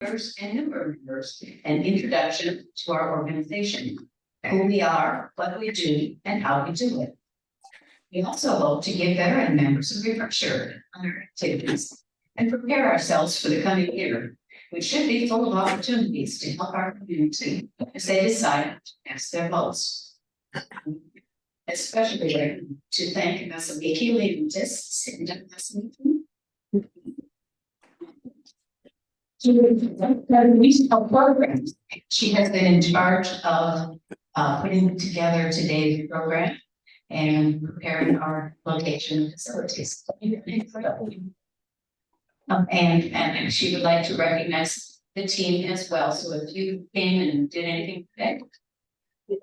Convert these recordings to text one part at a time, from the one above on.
members and newer members an introduction to our organization, who we are, what we do, and how we do it. We also hope to give veteran members a refresher on our activities and prepare ourselves for the coming year, which should be full of opportunities to help our community as they decide to cast their votes. Especially to thank Masamiki Leventis and Masamiki. Programs. She has been in charge of putting together today's program and preparing our location facilities. And she would like to recognize the team as well. So if you came and did anything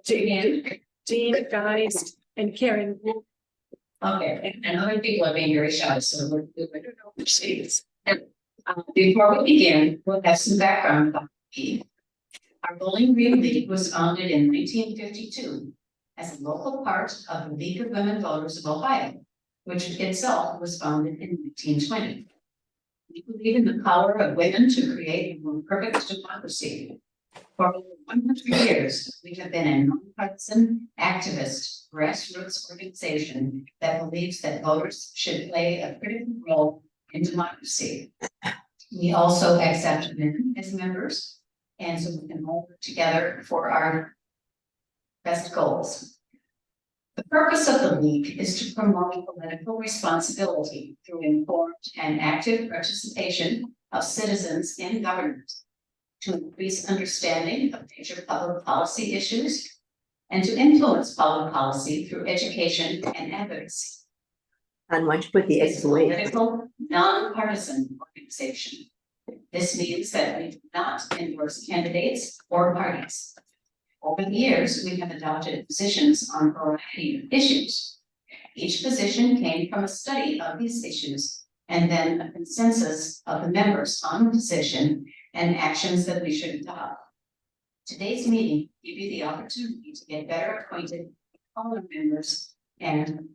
today, Dean, guys, and Karen. okay, and other people are being very shy, so we're before we begin, we'll have some background about the Our Bowling Green League was founded in 1952 as a local part of the League of Women Voters of Ohio, which itself was founded in 1920. We believe in the power of women to create a more perfect democracy. For over 100 years, we have been a nonpartisan, activist, grassroots organization that believes that voters should play a critical role in democracy. We also accept women as members, and so we can all work together for our best goals. The purpose of the League is to promote political responsibility through informed and active participation of citizens in government, to increase understanding of major public policy issues, and to influence public policy through education and advocacy. And why don't you put the It's a exclamation? political, nonpartisan organization. This means that we do not endorse candidates or parties. Over the years, we have adopted positions on a variety of issues. Each position came from a study of these issues and then a consensus of the members on the position and actions that we should adopt. Today's meeting will give you the opportunity to get better acquainted with all our members and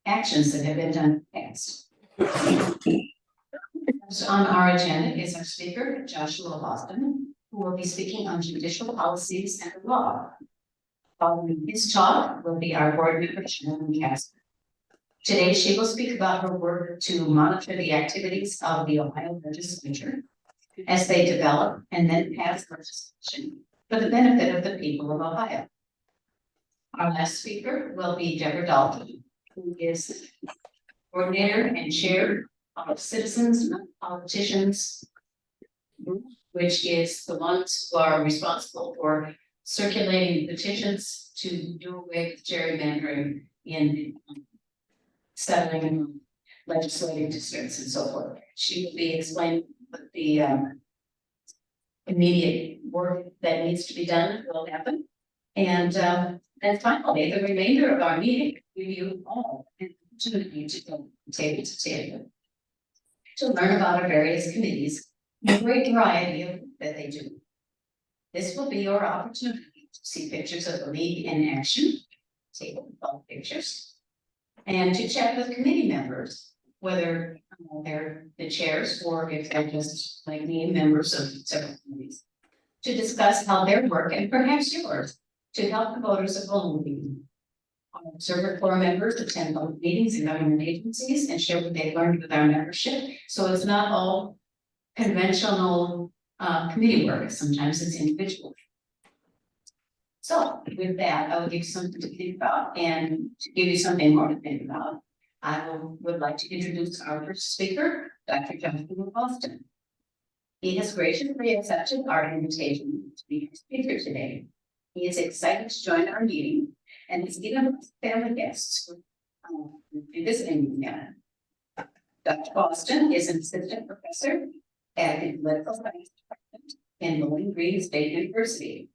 actions that have been done in the past. So on our agenda is our speaker, Joshua Boston, who will be speaking on judicial policies and the law. Following his talk will be our board member, Shannon Casper. Today, she will speak about her work to monitor the activities of the Ohio legislature as they develop and then pass legislation for the benefit of the people of Ohio. Our last speaker will be Deborah Dalton, who is coordinator and chair of Citizens, Not Politicians, which is the ones who are responsible for circulating petitions to do away with gerrymandering in settling legislative districts and so forth. She will be explaining what the immediate work that needs to be done will happen. And then finally, the remainder of our meeting, give you all an opportunity to go table to table to learn about our various committees and a great variety of that they do. This will be your opportunity to see pictures of the League in action, take all pictures, and to chat with committee members, whether they're the chairs or if they're just like me, members of several committees, to discuss how their work and perhaps yours to help the voters of Bowling Green. Our observer corps members attend both meetings in government agencies and share what they learned with our membership. So it's not all conventional committee work. Sometimes it's individual. So with that, I will give you something to think about, and to give you something more to think about, would like to introduce our first speaker, Dr. Joshua Boston. He has graciously accepted our invitation to be our speaker today. He is excited to join our meeting, and is even family guests visiting again. Dr. Boston is an assistant professor at the Political Science Department in Bowling Green State University.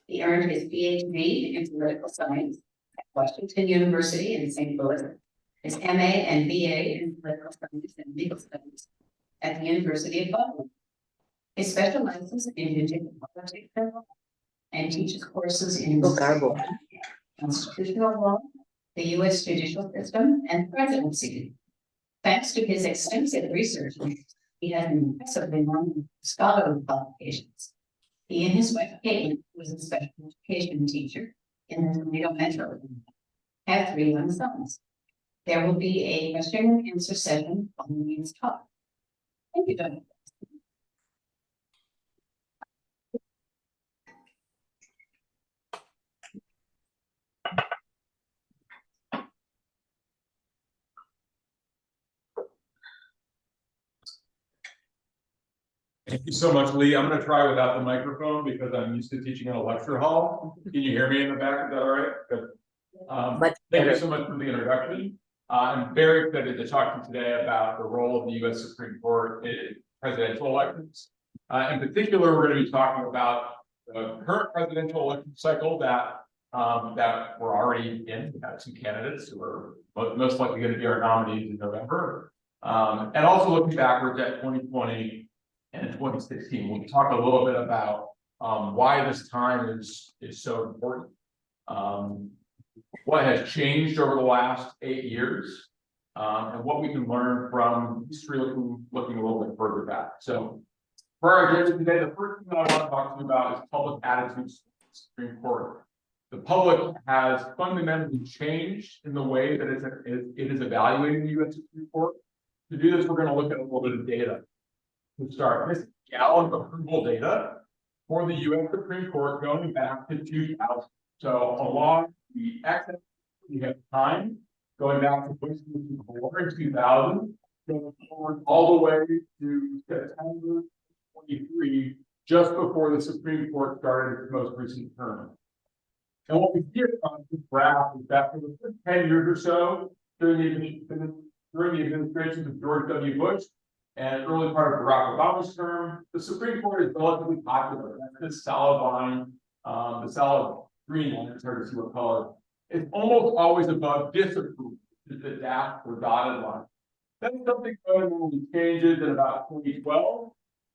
He earned his PhD in political science at Washington University in St. Louis, his MA and BA in political science and legal studies at the University of Buffalo. He specializes in judicial politics and teaches courses in constitutional law, the U.S. judicial system, and presidency. Thanks to his extensive research He has an impressively long scholarly qualifications. He and his wife Caitlin, who was a special education teacher in the Toledo metro, have 3 young sons. There will be a question and answer session following his talk. Thank you, Doug. Thank you so much, Lee. I'm going to try without the microphone because I'm used to teaching in a lecture hall. Can you hear me in the back? Is that all right? Good. Thank you so much for the introduction. I'm very excited to talk to you today about the role of the U.S. Supreme Court in presidential elections. In particular, we're going to be talking about the current presidential election cycle that we're already in. We have 2 candidates who are most likely going to be our nominees in November, and also looking backwards at 2020. And 2016, we'll talk a little bit about why this time is so important, what has changed over the last 8 years, and what we can learn from history looking a little bit further back. So for our agenda today, the first thing that I want to talk to you about is public attitudes to the Supreme Court. The public has fundamentally changed in the way that it is evaluating the U.S. Supreme Court. To do this, we're going to look at a little bit of data. To start, this gallon approval data for the U.S. Supreme Court going back to 2000. So along the x-axis, we have time going back to Bush in 2000, going forward all the way to September 23, just before the Supreme Court started its most recent term. And what we see on this graph is that for the first 10 years or so, during the administration of George W. Bush, and early part of Barack Obama's term, the Supreme Court is relatively popular. That's this solid line, the solid green line, it's hard to see what color. It's almost always above disapproval, is the dashed or dotted line. Then something fundamentally changes in about 2012,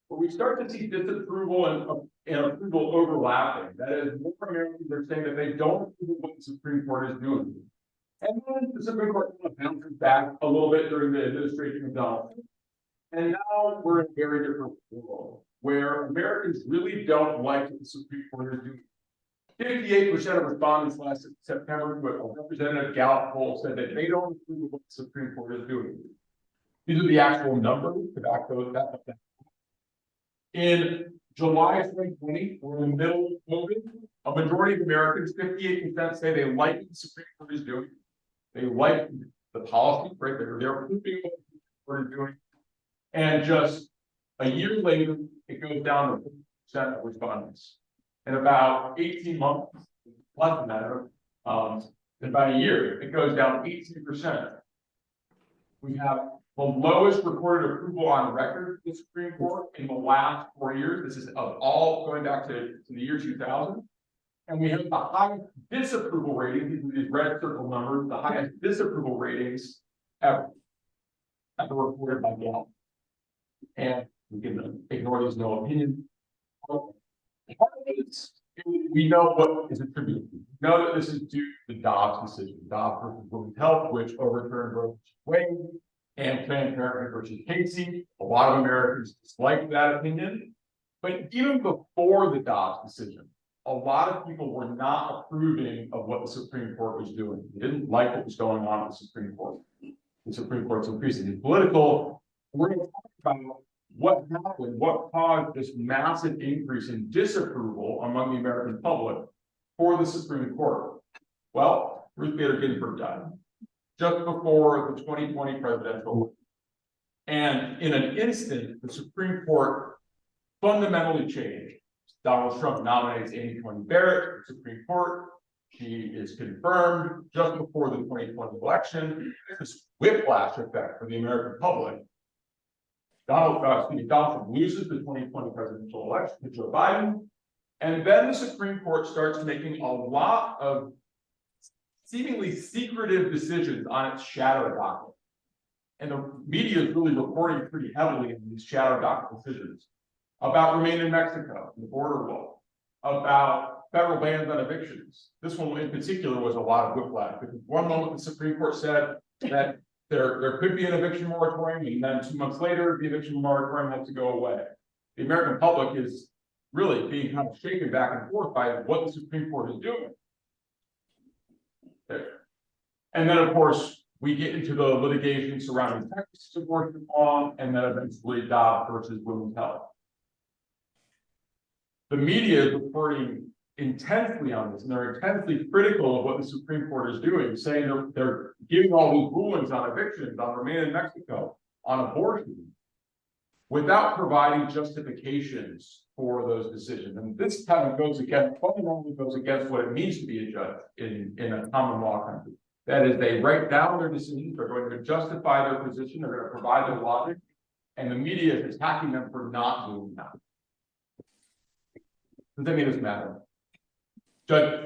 where we start to see disapproval and approval overlapping. That is, more Americans are saying that they don't approve of what the Supreme Court is doing. And then the Supreme Court kind of bounces back a little bit during the administration of Donald Trump. And now we're in a very different world where Americans really don't like what the Supreme Court is doing. 58% of respondents last September to a Representative Gallup poll said that they don't approve of what the Supreme Court is doing. These are the actual numbers to back those up. In July 2020, we're in the middle of COVID. A majority of Americans, 58%, say they like what the Supreme Court is doing. They like the policy, right? They're approving what the Supreme Court is doing. And just a year later, it goes down to 50% of respondents. In about 18 months, less than that, in about a year, it goes down to 18%. We have the lowest recorded approval on record for the Supreme Court in the last 4 years. This is of all going back to the year 2000. And we have the highest disapproval rating. These are these red circle numbers, the highest disapproval ratings ever reported by Gallup. And we can ignore these no opinion. Part of it is, we know what is attributed. We know that this is due to the Dobbs decision, Dobbs versus Women's Health, which overturned Roe versus Wade, and Planned Parenthood versus Casey. A lot of Americans disliked that opinion. But even before the Dobbs decision, a lot of people were not approving of what the Supreme Court was doing. They didn't like what was going on with the Supreme Court. The Supreme Court's increasingly political. We're going to talk about what happened, what caused this massive increase in disapproval among the American public for the Supreme Court. Well, Ruth Bader Ginsburg died just before the 2020 presidential election. And in an instant, the Supreme Court fundamentally changed. Donald Trump nominates Amy Coney Barrett to the Supreme Court. She is confirmed just before the 2020 election. This whiplash effect for the American public. Donald Trump loses the 2020 presidential election to Joe Biden. And then the Supreme Court starts making a lot of seemingly secretive decisions on its shadow docket. And the media is really reporting pretty heavily on these shadow docket decisions about Remain in Mexico, the border wall, about federal bans on evictions. This one in particular was a lot of whiplash because one moment the Supreme Court said that There could be an eviction moratorium, and then 2 months later, the eviction moratorium has to go away. The American public is really being kind of shaken back and forth by what the Supreme Court is doing. And then, of course, we get into the litigation surrounding Texas abortion law, and then eventually Dobbs versus women's health. The media is reporting intensely on this, and they're intensely critical of what the Supreme Court is doing, saying they're giving all these rulings on evictions, on remain in Mexico, on abortion, without providing justifications for those decisions. And this kind of fundamentally goes against what it means to be a judge in a common law country. That is, they write down their decisions, they're going to justify their position, they're going to provide their logic, and the media is attacking them for not doing that. Does any of this matter?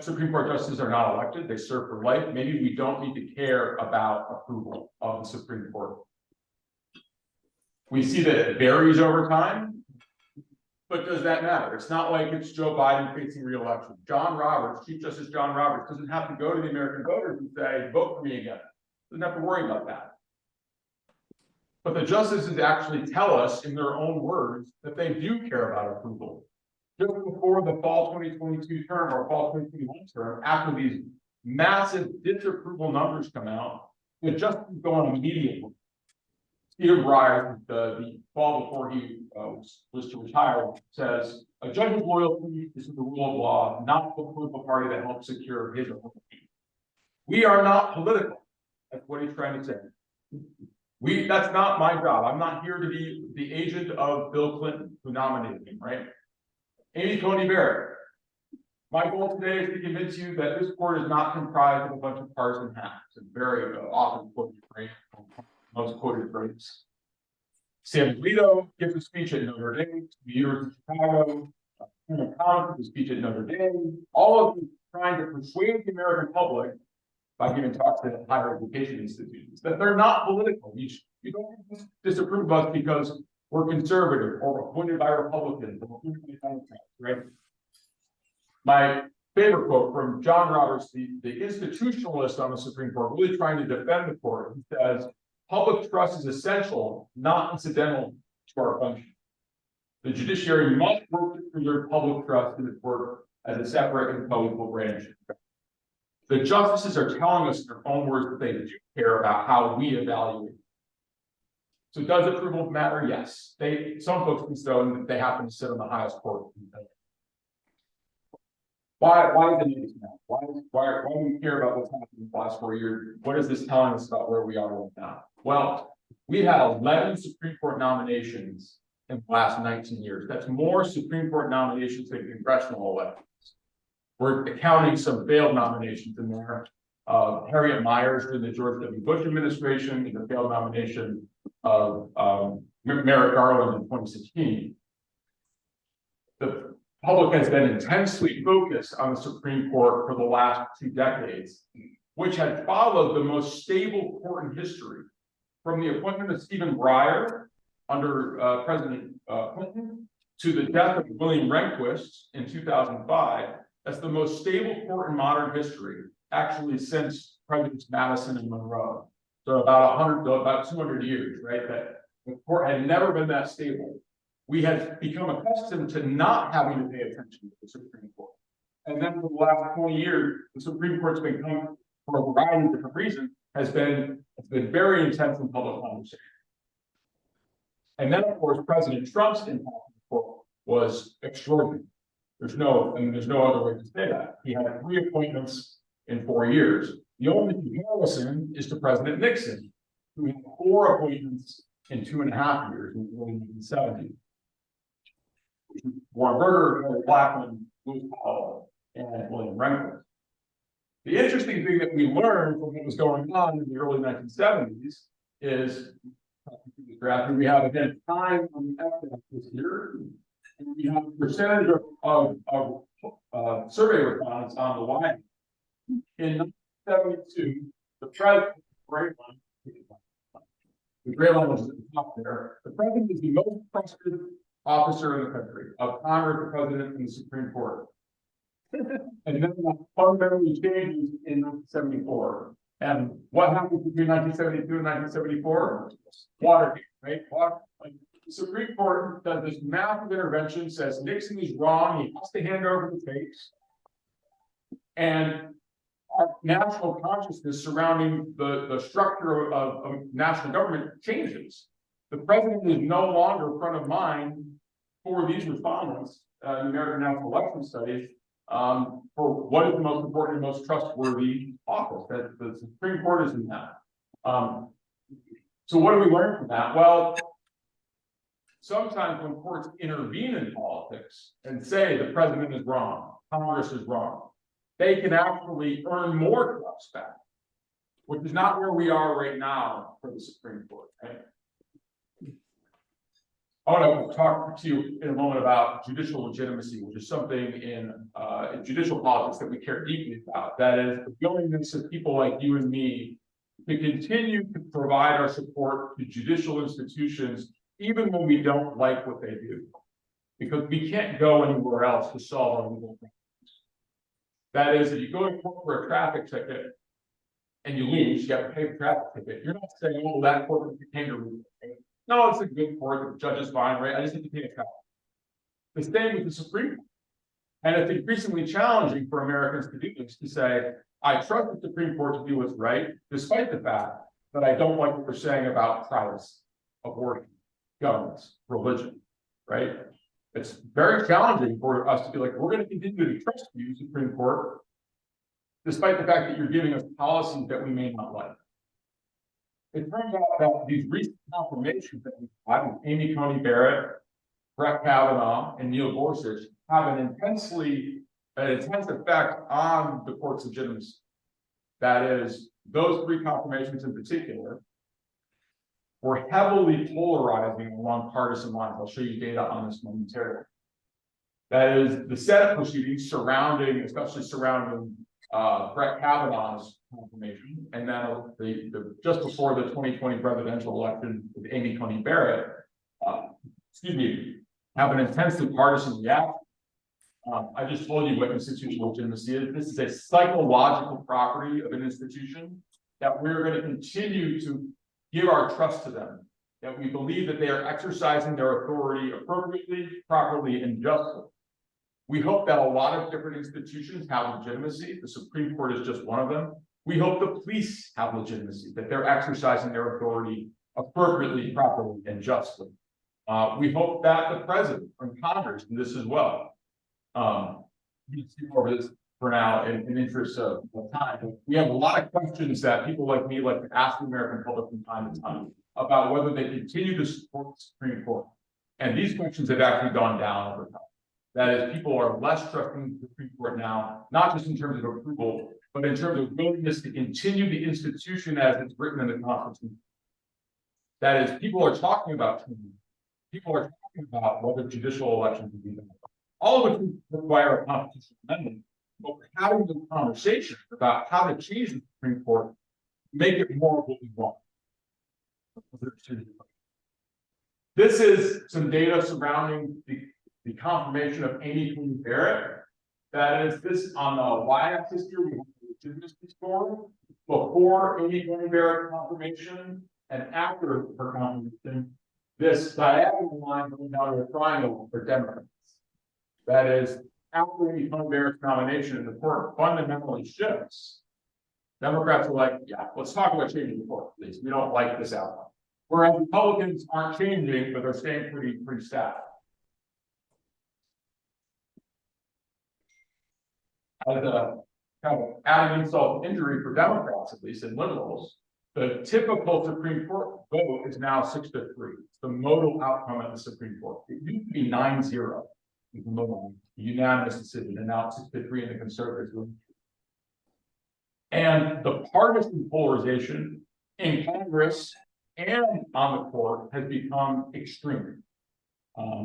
Supreme Court justices are not elected, they serve for life. Maybe we don't need to care about approval of the Supreme Court. We see that it varies over time, but does that matter? It's not like it's Joe Biden facing re-election. Chief Justice John Roberts doesn't have to go to the American voters and say, vote for me again. Doesn't have to worry about that. But the justices actually tell us in their own words that they do care about approval. Just before the fall 2022 term or fall 2021 term, after these massive disapproval numbers come out, the justices go on immediately. Stephen Breyer, the fall before he was to retire, says, a judge's loyalty is to the rule of law, not the political party that helps secure his or her gain. We are not political. That's what he's trying to say. That's not my job. I'm not here to be the agent of Bill Clinton, who nominated him, right? Amy Coney Barrett. My goal today is to convince you that this court is not comprised of a bunch of partisan hacks. And very often quoted phrase, most quoted phrase. Sam Alito gives a speech at Notre Dame, the University of Chicago, gives a speech at Notre Dame, all of them trying to persuade the American public by giving talks to higher education institutions that they're not political. You don't disapprove of us because we're conservative or appointed by Republicans or appointed by Democrats, right? My favorite quote from John Roberts, the institutionalist on the Supreme Court, really trying to defend the court. He says, public trust is essential, not incidental to our function. The judiciary must work to preserve public trust in its work as a separate and co-equal branch. The justices are telling us in their own words that they do care about how we evaluate. So does approval matter? Yes. Some folks can say they happen to sit on the highest court. Why does it need to matter? Why do we care about what's happened in the last 4 years? What is this telling us about where we are right now? Well, we've had 11 Supreme Court nominations in the last 19 years. That's more Supreme Court nominations than congressional elections. We're counting some failed nominations in there. Harriet Miers during the George W. Bush administration, and the failed nomination of Merrick Garland in 2016. The public has been intensely focused on the Supreme Court for the last 2 decades, which had followed the most stable court in history. From the appointment of Stephen Breyer under President Clinton to the death of William Rehnquist in 2005, that's the most stable court in modern history, actually since Presidents Madison and Monroe. So about 200 years, right? That the court had never been that stable. We had become accustomed to not having to pay attention to the Supreme Court. And then for the last 20 years, the Supreme Court's been coming for a variety of different reasons, it's been very intense in public conversation. And then, of course, President Trump's impact on the court was extraordinary. There's no other way to say that. He had 3 appointments in 4 years. The only comparison is to President Nixon, who had 4 appointments in 2.5 years in the early 1970s. Warren Burger, Harry Blackmun, Lewis Powell, and William Rehnquist. The interesting thing that we learned from what was going on in the early 1970s is we have again time on the F this year. And we have a percentage of survey respondents on the line. In 1972, the president, the gray line was at the top there. The president is the most trusted officer in the country, of Congress, the president, and the Supreme Court. And then that fundamentally changes in 1974. And what happened between 1972 and 1974? Watergate, right? Like, the Supreme Court does this massive intervention, says Nixon is wrong, he has to hand over the tapes. And our national consciousness surrounding the structure of national government changes. The president is no longer front of mind for these respondents, the American National Election Studies, for what is the most important and most trustworthy office. That the Supreme Court is in that. So what do we learn from that? Well, sometimes when courts intervene in politics and say the president is wrong, Congress is wrong, they can actually earn more trust back, which is not where we are right now for the Supreme Court. Right? I want to talk to you in a moment about judicial legitimacy, which is something in judicial politics that we care deeply about. That is the willingness of people like you and me to continue to provide our support to judicial institutions, even when we don't like what they do, because we can't go anywhere else to solve our legal problems. That is, if you go to court for a traffic ticket and you lose, you have to pay the traffic ticket. You're not saying, "Oh, that court became a rule." No, it's a good court, the judge is fine, right? I just need to pay a traffic. The same with the Supreme Court. And it's increasingly challenging for Americans to do this, to say, I trust the Supreme Court to do what's right, despite the fact that I don't like what they're saying about privacy, abortion, governments, religion, right? It's very challenging for us to be like, we're going to continue to trust you, Supreme Court, despite the fact that you're giving us policies that we may not like. It turns out that these recent confirmations that we have with Amy Coney Barrett, Brett Kavanaugh, and Neil Gorsuch have an intense effect on the court's legitimacy. That is, those three confirmations in particular were heavily polarizing along partisan lines. I'll show you data on this momentarily. That is, the Senate proceedings especially surrounding Brett Kavanaugh's confirmation, and then just before the 2020 presidential election with Amy Coney Barrett, have an intensely partisan reaction. I just told you what institutional legitimacy is. This is a psychological property of an institution that we're going to continue to give our trust to them, that we believe that they are exercising their authority appropriately, properly, and justly. We hope that a lot of different institutions have legitimacy. The Supreme Court is just one of them. We hope the police have legitimacy, that they're exercising their authority appropriately, properly, and justly. We hope that the president and Congress do this as well. We can skip over this for now in interest of time. But we have a lot of questions that people like me like to ask the American public from time to time about whether they continue to support the Supreme Court. And these questions have actually gone down over time. That is, people are less trusting the Supreme Court now, not just in terms of approval, but in terms of willingness to continue the institution as it's written in the Constitution. That is, people are talking about change. People are talking about whether judicial elections will be done. All of which require a constitutional amendment, but we're having the conversation about how to change the Supreme Court, make it more of what we want. This is some data surrounding the confirmation of Amy Coney Barrett. That is, this on the y-axis here, we have the legitimacy score before Amy Coney Barrett confirmation and after her confirmation. This diagonal line going down to a triangle for Democrats. That is, after Amy Coney Barrett's nomination, the court fundamentally shifts. Democrats are like, yeah, let's talk about changing the court, please. We don't like this outcome. Whereas Republicans aren't changing, but they're staying pretty static. As a kind of added insult to injury for Democrats, at least, and liberals, the typical Supreme Court vote is now 6-3. It's the modal outcome at the Supreme Court. It used to be 9-0, unanimous decision, and now it's 6-3 in the conservatives. And the partisan polarization in Congress and on the court has become extreme.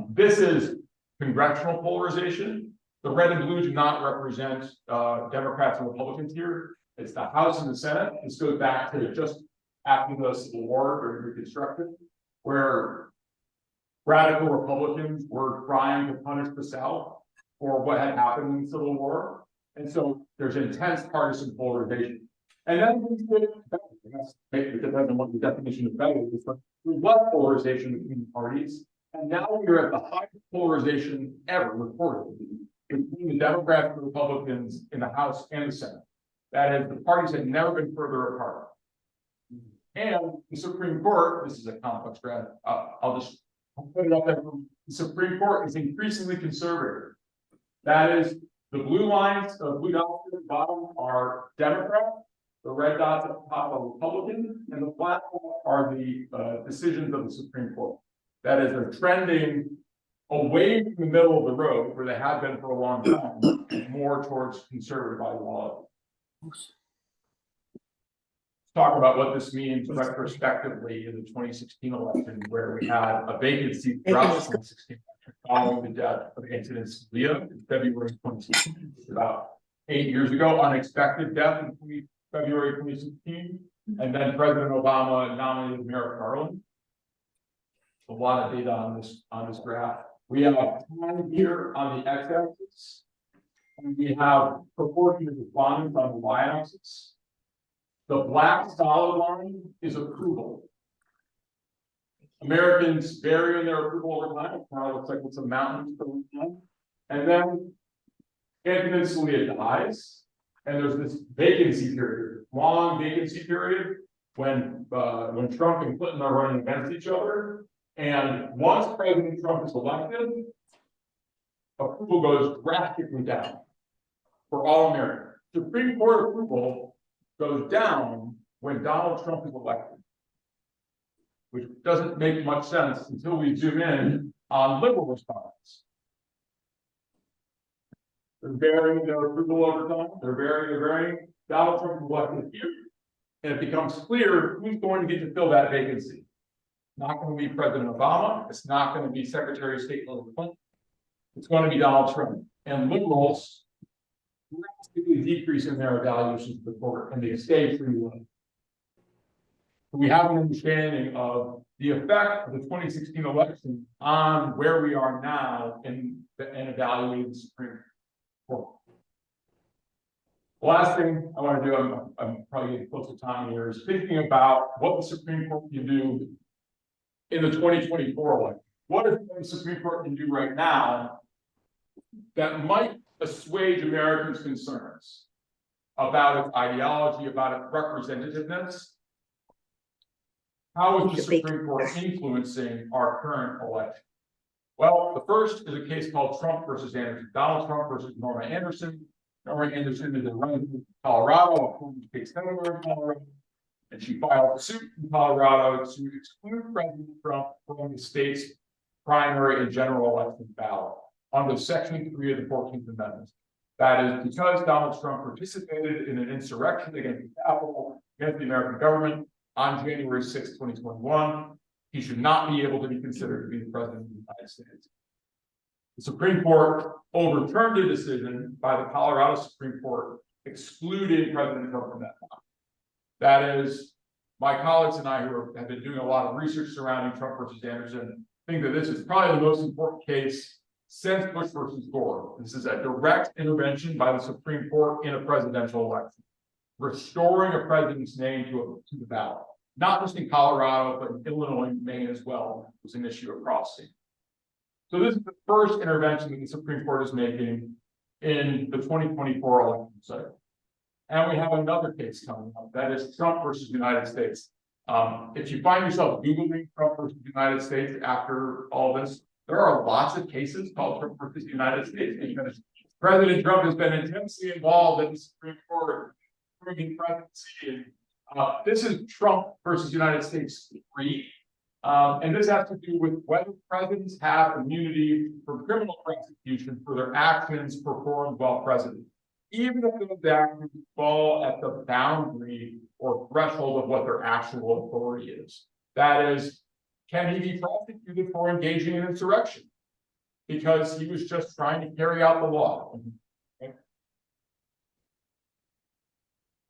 This is congressional polarization. The red and blue do not represent Democrats and Republicans here. It's the House and the Senate. This goes back to just after the Civil War or Reconstruction, where radical Republicans were trying to punish the South for what had happened in the Civil War. And so there's intense partisan polarization. And then we did, maybe it depends on what the definition of better is, but there's less polarization between the parties. And now we're at the highest polarization ever recorded between the Democrats and Republicans in the House and the Senate. That is, the parties had never been further apart. And the Supreme Court, this is a complex graph, I'll just put it up there. The Supreme Court is increasingly conservative. That is, the blue lines, blue dots at the bottom are Democrat, the red dots at the top are Republican, and the black are the decisions of the Supreme Court. That is, they're trending away from the middle of the road, where they have been for a long time, more towards conservative ideology. Talk about what this means retrospectively in the 2016 election, where we had a vacancy throughout the 2016 election following the death of Antonin Scalia in February 2016, about 8 years ago, unexpected death in February 2016, and then President Obama nominated Merrick Garland. A lot of data on this graph. We have time here on the x-axis, and we have proportion of respondents on the y-axis. The black solid line is approval. Americans vary in their approval over time. It kind of looks like it's a mountain over time. And then Antonin Scalia dies, and there's this vacancy period, long vacancy period, when Trump and Clinton are running against each other. And once President Trump is elected, approval goes drastically down for all Americans. Supreme Court approval goes down when Donald Trump is elected, which doesn't make much sense until we zoom in on liberal respondents. They're varying their approval over time. They're varying. Donald Trump is elected here, and it becomes clear who's going to get to fill that vacancy. Not going to be President Obama. It's not going to be Secretary of State Hillary Clinton. It's going to be Donald Trump. And liberals drastically decrease in their evaluations of the court, and they stay free will. We have an understanding of the effect of the 2016 election on where we are now in evaluating the Supreme Court. The last thing I want to do, I'm probably getting close to time here, is thinking about what the Supreme Court can do in the 2024 election. What is the Supreme Court can do right now that might assuage Americans' concerns about its ideology, about its representativeness? How is the Supreme Court influencing our current election? Well, the first is a case called Trump versus Anderson. Donald Trump versus Norma Anderson. Norma Anderson is a runner in Colorado, a former state senator in Colorado, and she filed a suit in Colorado to exclude President Trump from the state's primary and general election ballot under Section 3 of the 14th Amendment. That is because Donald Trump participated in an insurrection against the Capitol, against the American government on January 6, 2021. He should not be able to be considered to be the president of the United States. The Supreme Court overturned a decision by the Colorado Supreme Court excluding President Trump from that ballot. That is, my colleagues and I, who have been doing a lot of research surrounding Trump versus Anderson, think that this is probably the most important case since Bush versus Gore. This is a direct intervention by the Supreme Court in a presidential election, restoring a president's name to the ballot. Not just in Colorado, but in Illinois and Maine as well, was an issue across state. So this is the first intervention that the Supreme Court is making in the 2024 election cycle. And we have another case coming up, that is Trump versus United States. If you find yourself Googling Trump versus United States after all this, there are lots of cases called Trump versus United States because President Trump has been intensely involved in the Supreme Court, proving presidency. And this is Trump versus United States 3. And this has to do with whether presidents have immunity from criminal prosecution for their actions performed while president, even if those actions fall at the boundary or threshold of what their actual authority is. That is, can he be prosecuted for engaging in insurrection because he was just trying to carry out the law?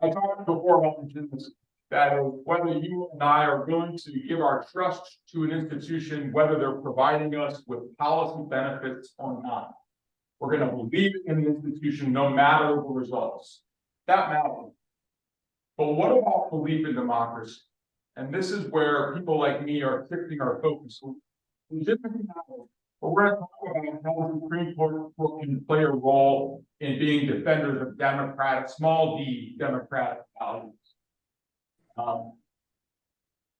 I talked before about this, that whether you and I are willing to give our trust to an institution, whether they're providing us with policy benefits or not. We're going to believe in the institution no matter the results. That matters. But what about belief in democracy? And this is where people like me are shifting our focus. We just but we're going to talk about how the Supreme Court can play a role in being defenders of democratic, small d democratic values.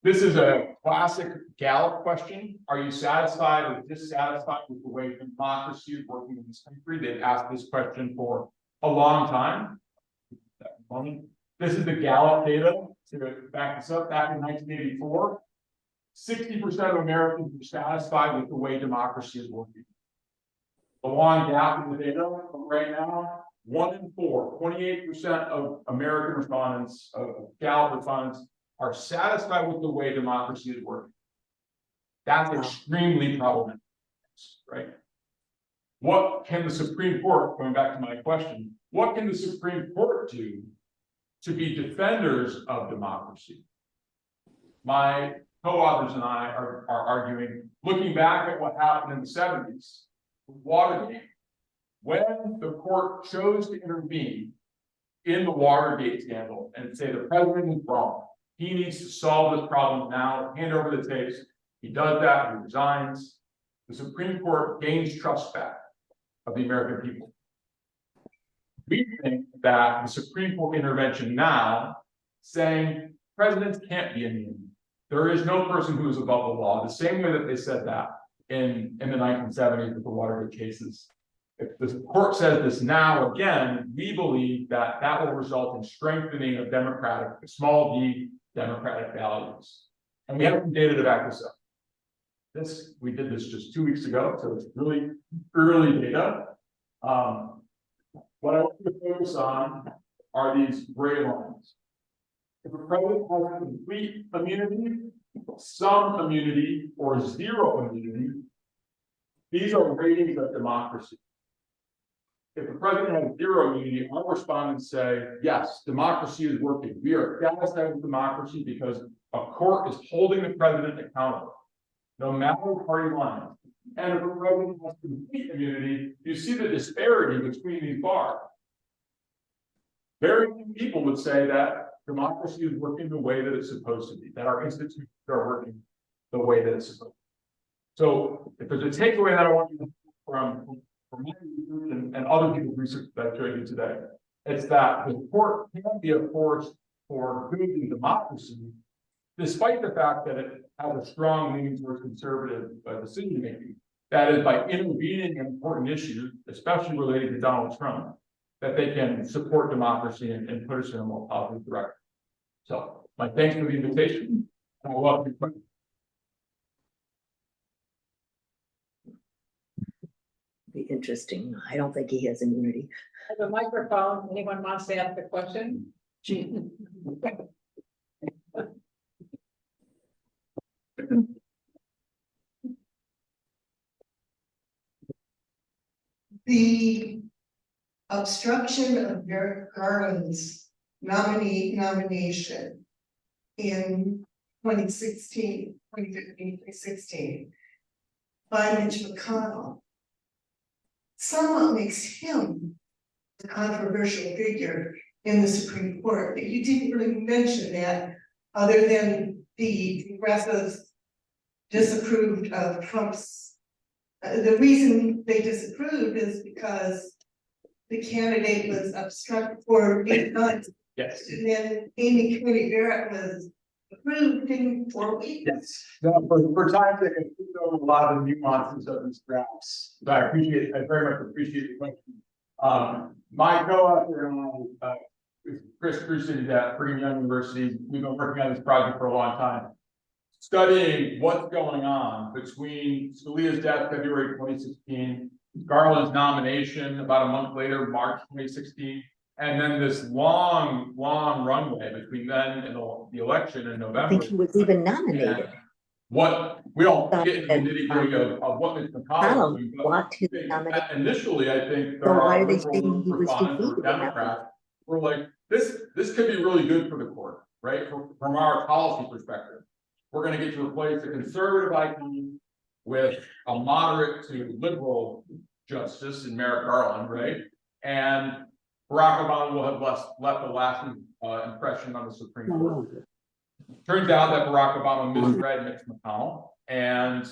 This is a classic Gallup question. Are you satisfied or dissatisfied with the way democracy is working in this country? They've asked this question for a long time. This is the Gallup data to back this up. Back in 1984, 60% of Americans were satisfied with the way democracy is working. The long gap in the data right now, 1 in 4, 28% of American respondents, of Gallup respondents, are satisfied with the way democracy is working. That's extremely problematic, right? What can the Supreme Court, going back to my question, what can the Supreme Court do to be defenders of democracy? My co-authors and I are arguing, looking back at what happened in the 70s, Watergate, when the court chose to intervene in the Watergate scandal and say the president is wrong, he needs to solve this problem now, hand over the tapes. He does that, he resigns. The Supreme Court gains trust back of the American people. We think that the Supreme Court intervention now, saying presidents can't be immune. There is no person who is above the law, the same way that they said that in the 1970s with the Watergate cases. If the court says this now again, we believe that that will result in strengthening of democratic, small d democratic values. And we have some data to back this up. We did this just 2 weeks ago, so it's really early data. What I want to focus on are these gray lines. If a president has complete immunity, some immunity, or zero immunity, these are ratings of democracy. If the president has zero immunity, our respondents say, yes, democracy is working. We are satisfied with democracy because a court is holding the president accountable, no matter the party line. And if a president has complete immunity, you see the disparity between these bars. Very few people would say that democracy is working the way that it's supposed to be, that our institutions are working the way that it's supposed to be. So if there's a takeaway that I want you to from my research and other people's research that I showed you today, it's that the court can be a force for good in democracy, despite the fact that it has a strong leaning towards conservative decision making. That is, by intervening in important issues, especially related to Donald Trump, that they can support democracy and put us in a more positive direction. So, my thanks for the invitation. And I love your questions. Be interesting. I don't think he has immunity. I have a microphone. Anyone wants to ask a question? The obstruction of Merrick Garland's nomination in 2016 by Mitch McConnell somewhat makes him a controversial figure in the Supreme Court. But you didn't really mention that, other than the progressives disapproved of Trump's. The reason they disapproved is because the candidate was obstructed for 8 months. Yes. And then Amy Coney Barrett was approved in 4 weeks. Yes. No, for time sake, I took over a lot of the nuances of these drafts. But I very much appreciate the question. My co-author and I, Chris Crucity at Brigham Young University, we've been working on this project for a long time, studying what's going on between Scalia's death, February 2016, Garland's nomination about a month later, March 2016, and then this long runway between then and the election in November. I think he was even nominated. And what we don't get into the nitty-gritty of what Mitch McConnell is doing, blocked his nomination. initially, I think there So why are are they liberal saying he was respondents or defeated in that Democrats. We're like, this could be really good for the court, right? From our policy perspective. We're going to get to replace a conservative icon with a moderate to liberal justice in Merrick Garland, right? And Barack Obama will have left a lasting impression on the Supreme Court. Turns out that Barack Obama misread Mitch McConnell, and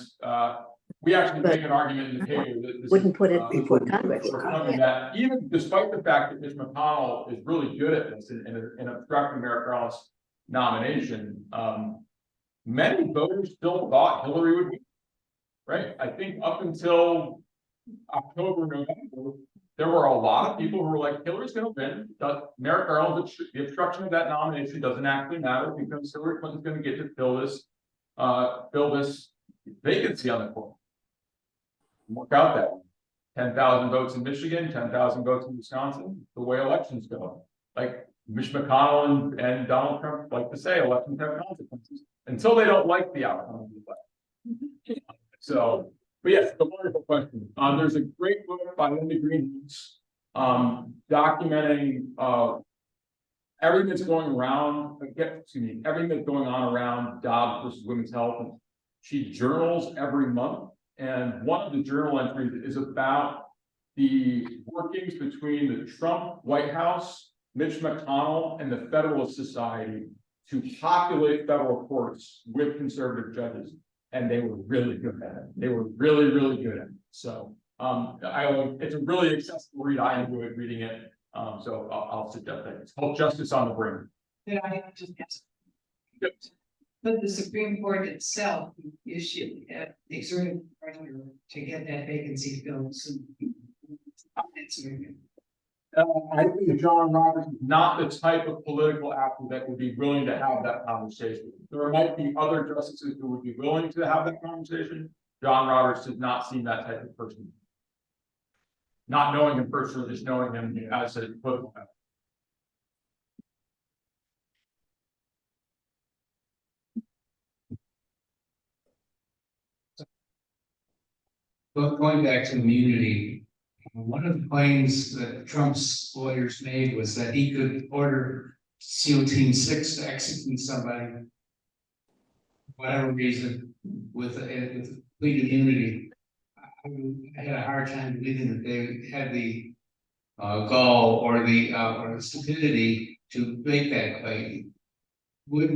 we actually make an argument in the paper that this Wouldn't put it is, before Congress. that even despite the fact that Mitch McConnell is really good at this in obstructing Merrick Garland's nomination, many voters still thought Hillary would win. Right? I think up until October, November, there were a lot of people who were like, Hillary's going to win. Merrick Garland, the obstruction of that nomination doesn't actually matter because Hillary Clinton's going to get to fill this vacancy on the court. Work out that 10,000 votes in Michigan, 10,000 votes in Wisconsin, the way elections go. Like Mitch McConnell and Donald Trump like to say, elections have consequences until they don't like the outcome of the election. So, but yes, the wonderful question. There's a great book by Linda Greenhouse, documenting everything that's going around. Everything that's going on around Dobbs versus women's health. And she journals every month, and one of the journal entries is about the workings between the Trump White House, Mitch McConnell, and the Federalist Society to populate federal courts with conservative judges. And they were really good at it. They were really, really good at it. So it's a really accessible read. I enjoyed reading it. So I'll suggest that. It's called Justice on the Brim. Did I just ask? But the Supreme Court itself issued, exerted pressure to get that vacancy filled. So I think John Roberts is not the type of political actor that would be willing to have that conversation. There might be other justices who would be willing to have that conversation. John Roberts does not seem that type of person. Not knowing him personally, just knowing him as a political actor. But going back to immunity, one of the claims that Trump's lawyers made was that he could order SEAL Team 6 to execute somebody, for whatever reason, with complete immunity. I had a hard time believing that they had the gall or the stupidity to make that claim.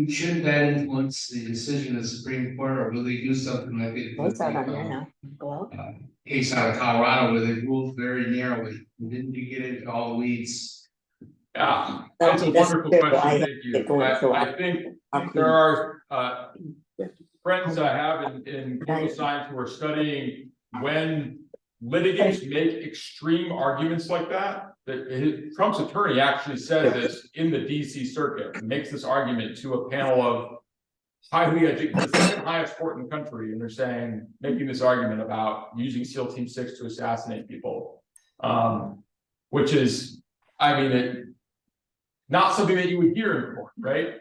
Shouldn't that influence the decision of the Supreme Court, or will they do something like it? What's that on there now? Go out. Case out of Colorado where they ruled very narrowly, didn't get into all the weeds. Yeah, that's a wonderful question. Thank you. I think there are friends I have in political science who are studying when litigants make extreme arguments like that. Trump's attorney actually said this in the DC circuit, makes this argument to a panel of highly educated, the second highest court in the country, and they're making this argument about using SEAL Team 6 to assassinate people, which is, I mean, not something that you would hear in court, right?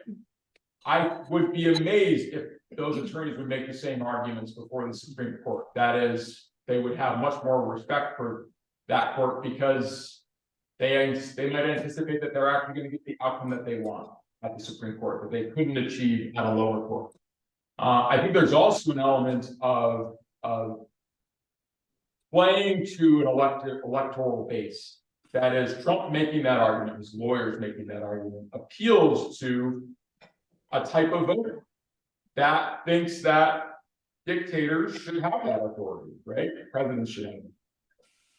I would be amazed if those attorneys would make the same arguments before the Supreme Court. That is, they would have much more respect for that court because they might anticipate that they're actually going to get the outcome that they want at the Supreme Court that they couldn't achieve at a lower court. I think there's also an element of playing to an electoral base. That is, Trump making that argument, his lawyers making that argument, appeals to a type of voter that thinks that dictators should have that authority, right? Presidents should have it.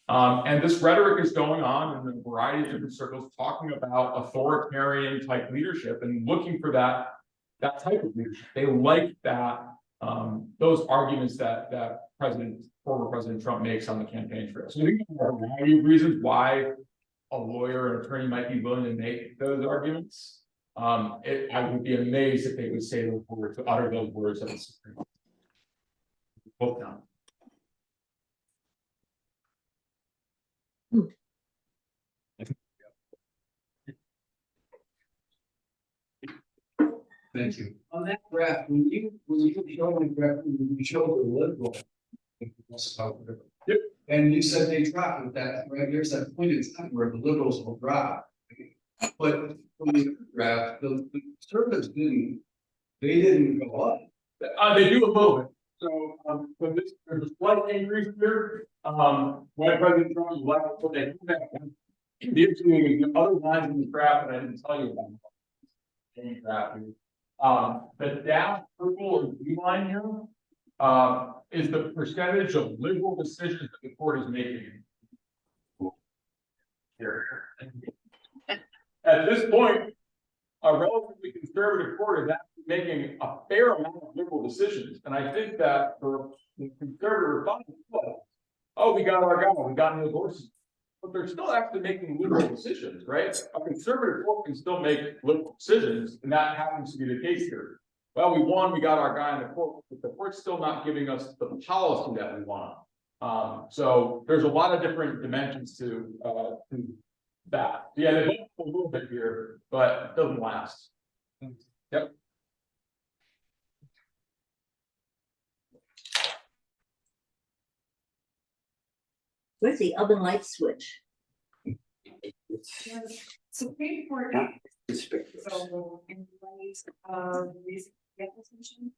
And this rhetoric is going on in a variety of different circles, talking about authoritarian type leadership and looking for that type of leadership. They like that those arguments that former President Trump makes on the campaign trail. So I think there are a variety of reasons why a lawyer or attorney might be willing to make those arguments. I would be amazed if they would say those words, to utter those words at the Supreme Court. Both down. Thank you. On that graph, when you show the graph, you show the liberal. Yep. And you said they dropped with that, right? There's that point in time where the liberals will drop. But from the graph, the conservatives didn't go up. They do a little bit. So there's a slight increase here. When President Trump was elected, what they do that. The other lines in the graph that I didn't tell you about. change that. The down purple or blue line here, is the percentage of liberal decisions that the court is making. Here. At this point, a relatively conservative court is actually making a fair amount of liberal decisions, and I think that for the conservative Republicans, oh, we got our guy, we got Neil Gorsuch. But they're still actually making liberal decisions, right? A conservative court can still make liberal decisions, and that happens to be the case here. Well, we won, we got our guy in the court, but the court's still not giving us the policy that we want. So there's a lot of different dimensions to that. Yeah, they both a little bit here, but it doesn't last. Yep. Where's the oven light switch? Supreme Court. So in light of recent legislation.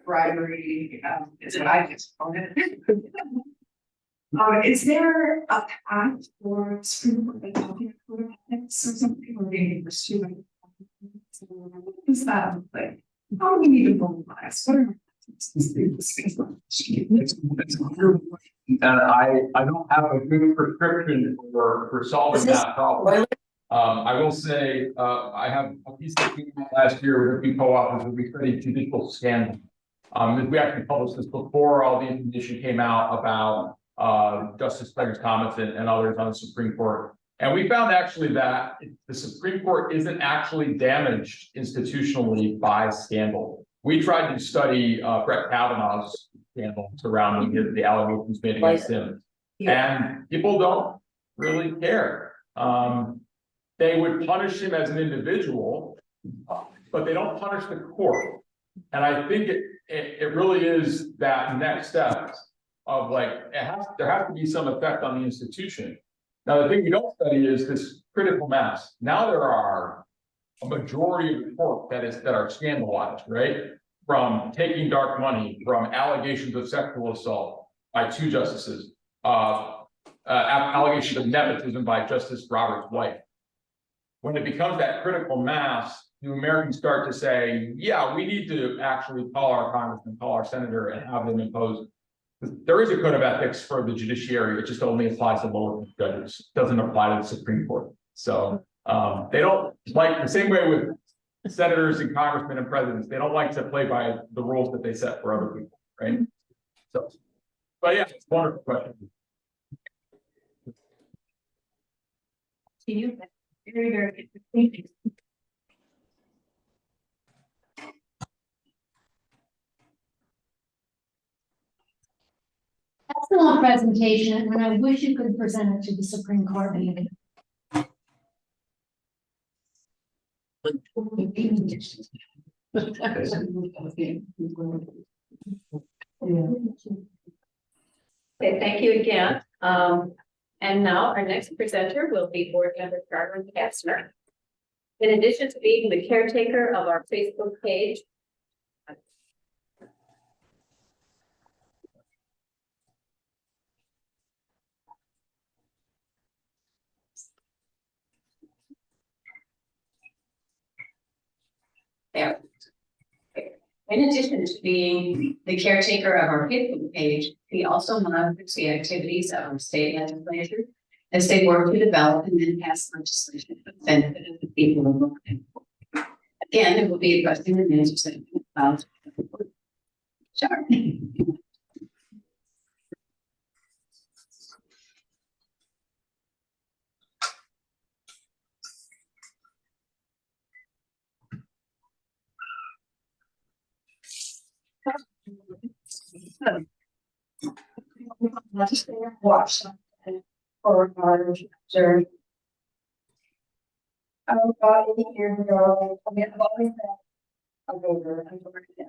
Bribery, is what I just called it. Is there a path for Supreme Court adopting a code of ethics or something we're being pursuing? What is that like? How do we need to mobilize? What are And I don't have a good prescription for solving that problem. I will say, I have a piece that came out last year with a few co-authors where we studied judicial scandal. We actually published this before all the information came out about Justice Craig's comments and others on the Supreme Court. And we found actually that the Supreme Court isn't actually damaged institutionally by scandal. We tried to study Brett Kavanaugh's scandal surrounding the allegations made against him. And people don't really care. They would punish him as an individual, but they don't punish the court. And I think it really is that next step of like, there has to be some effect on the institution. Now, the thing we don't study is this critical mass. Now there are a majority of the court that are scandalized, right? From taking dark money, from allegations of sexual assault by 2 justices, allegations of nepotism by Justice Roberts' wife. When it becomes that critical mass, the Americans start to say, yeah, we need to actually call our congressman, call our senator, and have them impose. There is a code of ethics for the judiciary. It just only applies to lower judges. It doesn't apply to the Supreme Court. So they don't like the same way with senators and congressmen and presidents. They don't like to play by the rules that they set for other people, right? So, but yeah, it's a wonderful question. very, very good. Thank you. Excellent presentation, and I wish you could present it to the Supreme Court meeting. Okay, thank you again. And now our next presenter will be Board Member Garland Kastner. In addition to being the caretaker of our Facebook page, there. In addition to being the caretaker of our Facebook page, he also monitors the activities of our state legislature as they work to develop and then pass legislation for the benefit of the people of Brooklyn. Again, there will be a question and answer session about. Sure. Watch for our journey. About 8 years ago, I mean, I've always been a voter. I'm voting in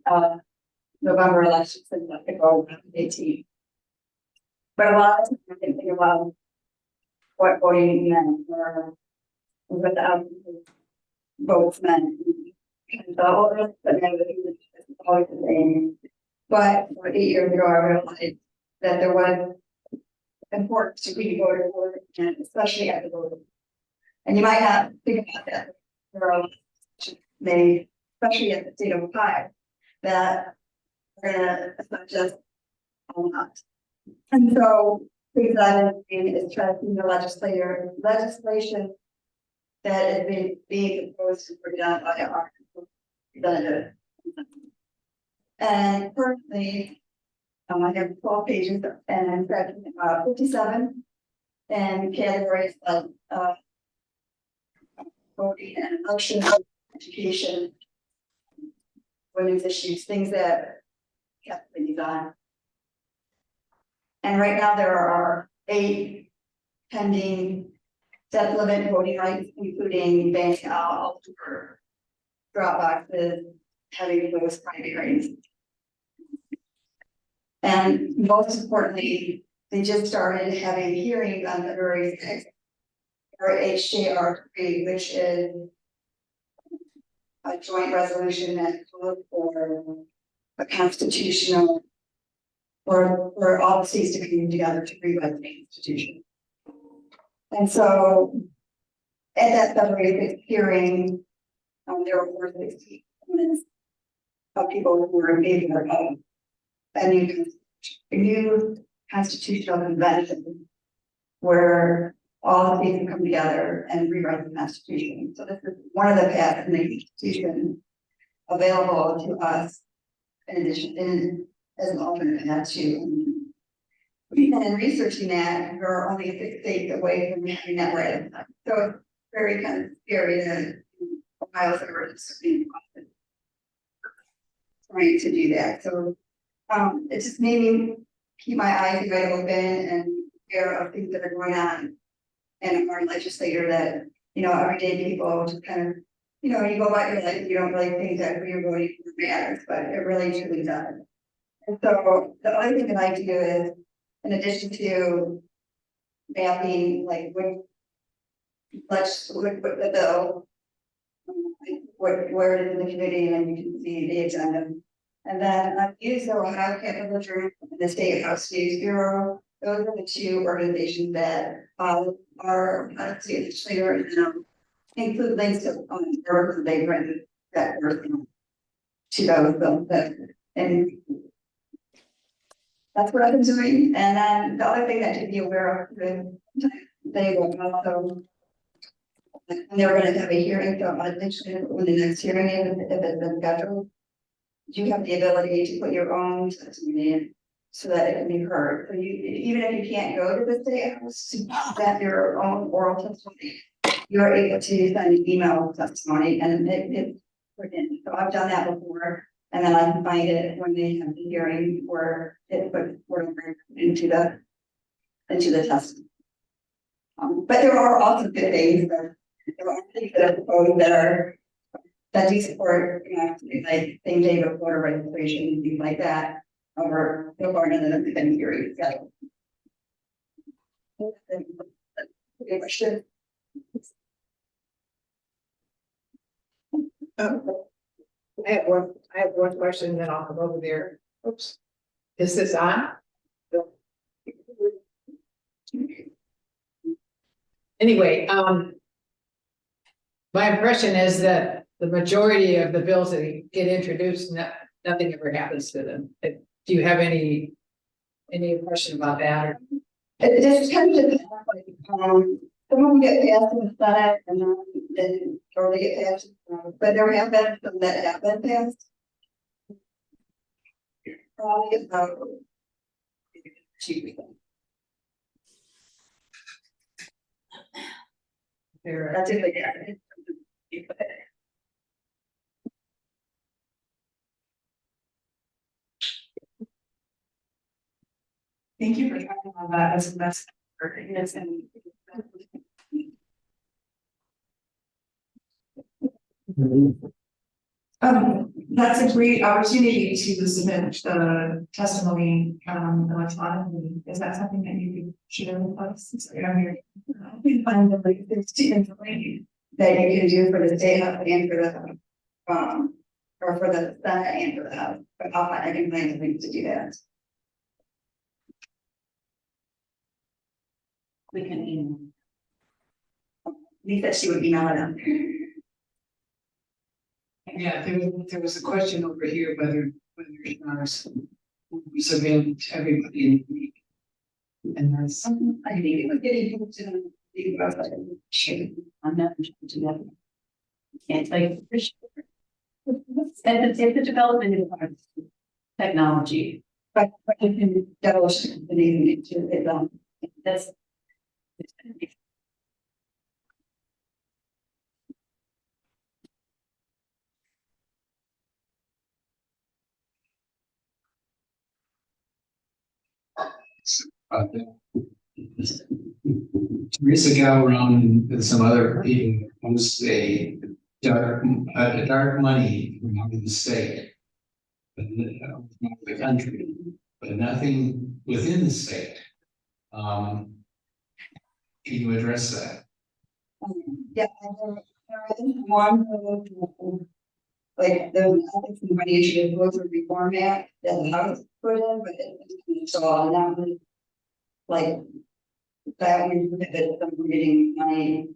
the November elections and let it go 18. But a lot of times I think about what voting meant or without votes meant. And the older, but never always the same. But 8 years ago, I realized that there was important to be voted for, and especially at the vote. And you might not think about that. There are made, especially at the state of Ohio, that are gonna affect us a lot. And so things that I'm doing is trying to see the legislation that is being proposed and put down by our representative. And currently, I have 12 pages and I'm tracking 57 and categories of voting and election, education, women's issues, things that have to be done. And right now there are 8 pending debt limit voting rights, including banning out for drop boxes, having those primaries. And most importantly, they just started having hearings on February 6th for HJR3, which is a joint resolution that calls for a constitutional for all the states to come together to rewrite the Constitution. And so at that February 6th hearing, there were over 60 comments of people who were in favor of a new constitutional convention where all the states can come together and rewrite the Constitution. So this is one of the paths in the Constitution available to us in addition, as an alternate path to. And researching that, we're only 6 states away from having that ratified. So it's very kind of scary that Ohio's ever trying to do that. So it just made me keep my eyes wide open and aware of things that are going on. And our legislator that, everyday people just kind of, you go about your life, you don't really think that who you're voting for matters, but it really truly does. And so the other thing that I do is, in addition to mapping, like let's put the bill, where it is in the committee, and then you can see the agenda. And then I've used the Ohio Capital Journal and the State House News Bureau. Those are the 2 organizations that are state legislator and include links to articles they've written that were to those bills. And that's what I've been doing. And then the other thing that to be aware of is they will also, when they're going to have a hearing, so eventually when the next hearing is, if it's been scheduled, you have the ability to put your own testimony in so that it can be heard. So you, even if you can't go to the state house to get your own oral testimony, you're able to send an email testimony and it's put in. So I've done that before. And then I can find it when they have the hearing where it put into the testimony. But there are also good things there are things that are proposed that do support, like same day of voter registration and things like that over so far none of them have been hearings. Okay, question. I have one question, then I'll come over there. Oops. Is this on? Anyway, my impression is that the majority of the bills that get introduced, nothing ever happens to them. Do you have any impression about that? Or? It just kind of depends. Some of them get passed in the Senate and then or they get passed, but there have been some that have been passed. Probably about 2%. That's if they get it. Thank you for talking about that as a message for and that's a great opportunity to submit the testimony electronically. Is that something that you could share with us? Sorry, I'm here. I can find the like there's 2 information that you can do for the state house and for the or for the Senate and for the House. But I can find the link to do that. We can email. Lee said she would email them. Yeah, there was a question over here whether ours was available to everybody in the week. And that's, I think it was getting posted on the website. Sure, I'm not to that. Can't tell you for sure. And it's a development of our technology. But you can double check the name into it. That's. Teresa Galron and some other people proposed a dark money from out of the state. But the country, but nothing within the state. Can you address that? Yeah, one, like the money issue, those are reformat that the house put in, but it's all now. Like that we prohibit them from getting money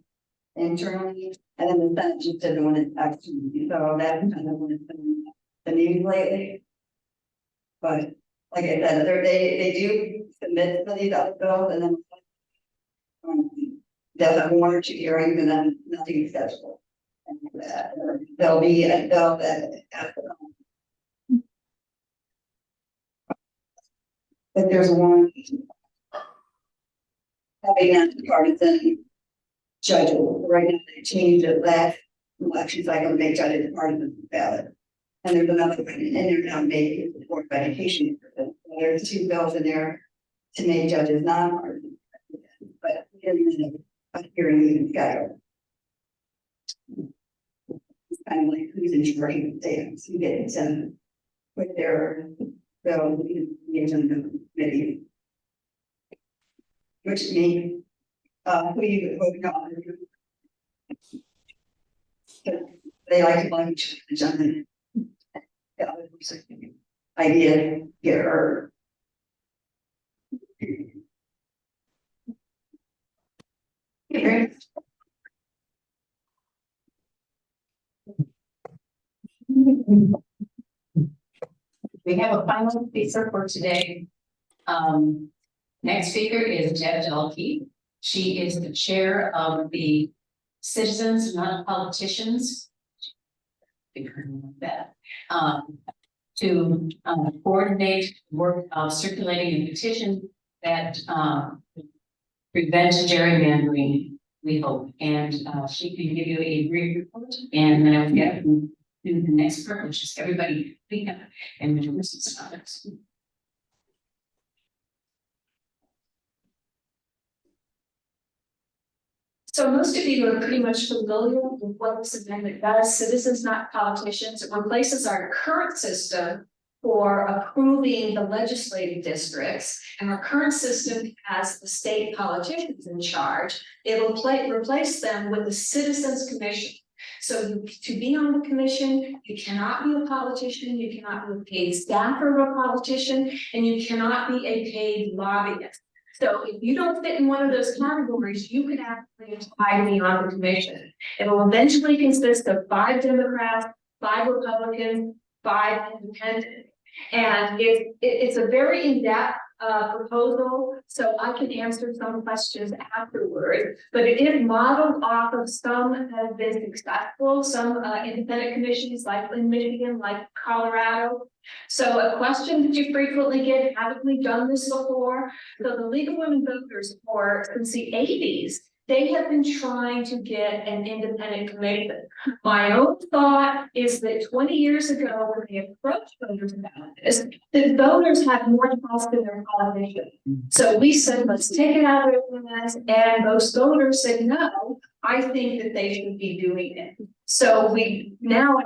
internally, and then the Senate just didn't want it actually, so that kind of what it's been the news lately. But like I said, they do submit some of these other bills, and then they'll have 1 or 2 hearings, and then nothing is scheduled. And there'll be a bill that has to come. But there's one having that partisan judge, right now they changed it last election cycle to make judges partisan ballot. And there's another one in there now made it for education. There's 2 bills in there to make judges non-partisan. But a hearing even scheduled. It's kind of like who's in charge of the dams, who gets them with their bill, the agenda committee. Which means, who you vote on. They like to lunch the agenda. Yeah, idea get heard. We have a final speaker for today. Next speaker is Deb Jelke. She is the chair of the Citizens Not Politicians. That to coordinate work of circulating a petition that prevents gerrymandering, we hope, and she can give you a brief report, and then I'll get to the next part, which is everybody speak up and introduce themselves. So most of you are pretty much familiar with what this amendment does. Citizens Not Politicians. It replaces our current system for approving the legislative districts. And our current system has the state politicians in charge. It'll replace them with the Citizens Commission. So to be on the commission, you cannot be a politician, you cannot be a paid staffer of a politician, and you cannot be a paid lobbyist. So if you don't fit in one of those categories, you could actually apply to be on the commission. It will eventually consist of 5 Democrats, 5 Republicans, 5 independents. And it's a very in-depth proposal, so I can answer some questions afterward. But it is modeled off of some that have been successful, some independent commissions like in Michigan, like Colorado. So a question that you frequently get, haven't we done this before? So the League of Women Voters for since the 80s, they have been trying to get an independent commission. My own thought is that 20 years ago, when they approached voters about this, the voters had more trust in their politicians. So we said, let's take it out of their hands, and those voters said, no, I think that they should be doing it. So we now,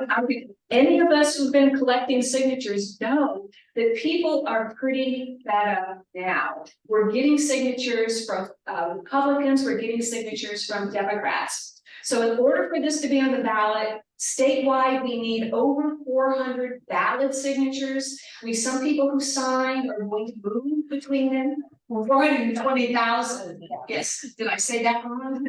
any of us who've been collecting signatures know that people are pretty fed up now. We're getting signatures from Republicans, we're getting signatures from Democrats. So in order for this to be on the ballot, Statewide, we need over 400 valid signatures. We have some people who signed are going to move between them. 420,000. Yes, did I say that wrong?